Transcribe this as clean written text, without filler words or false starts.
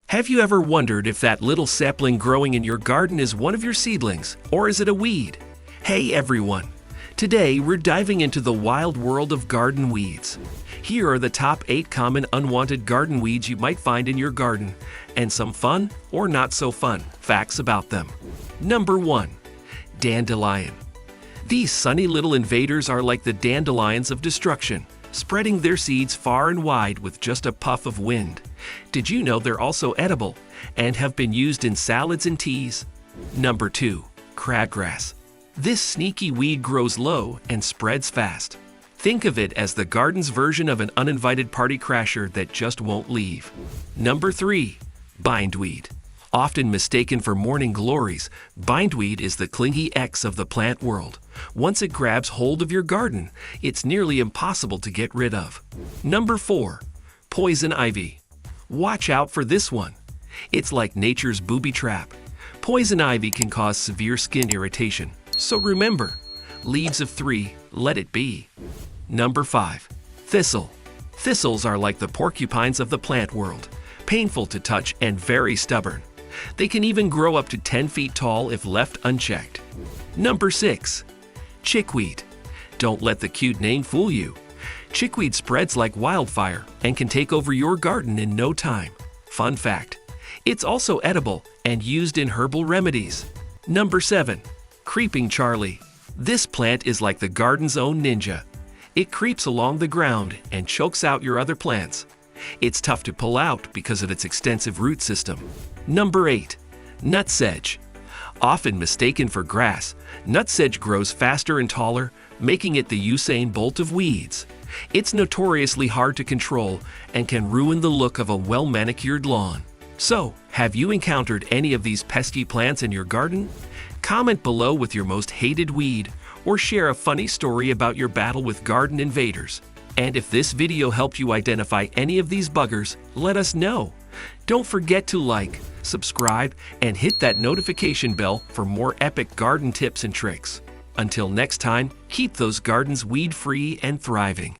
Have you ever wondered if that little sapling growing in your garden is one of your seedlings, or is it a weed? Hey everyone! Today we're diving into the wild world of garden weeds. Here are the top 8 common unwanted garden weeds you might find in your garden, and some fun or not so fun facts about them. Number 1. Dandelion. These sunny little invaders are like the dandelions of destruction, spreading their seeds far and wide with just a puff of wind. Did you know they're also edible and have been used in salads and teas? Number 2. Crabgrass. This sneaky weed grows low and spreads fast. Think of it as the garden's version of an uninvited party crasher that just won't leave. Number 3. Bindweed. Often mistaken for morning glories, bindweed is the clingy ex of the plant world. Once it grabs hold of your garden, it's nearly impossible to get rid of. Number 4. Poison ivy. Watch out for this one. It's like nature's booby trap. Poison ivy can cause severe skin irritation, so remember, leaves of 3, let it be. Number 5. Thistle. Thistles are like the porcupines of the plant world, painful to touch and very stubborn. They can even grow up to 10 feet tall if left unchecked. Number 6. Chickweed. Don't let the cute name fool you. Chickweed spreads like wildfire and can take over your garden in no time. Fun fact, it's also edible and used in herbal remedies. Number 7. Creeping Charlie. This plant is like the garden's own ninja. It creeps along the ground and chokes out your other plants. It's tough to pull out because of its extensive root system. Number 8. Nutsedge. Often mistaken for grass, nutsedge grows faster and taller, making it the Usain Bolt of weeds. It's notoriously hard to control and can ruin the look of a well-manicured lawn. So, have you encountered any of these pesky plants in your garden? Comment below with your most hated weed, or share a funny story about your battle with garden invaders. And if this video helped you identify any of these buggers, let us know. Don't forget to like, subscribe, and hit that notification bell for more epic garden tips and tricks. Until next time, keep those gardens weed-free and thriving.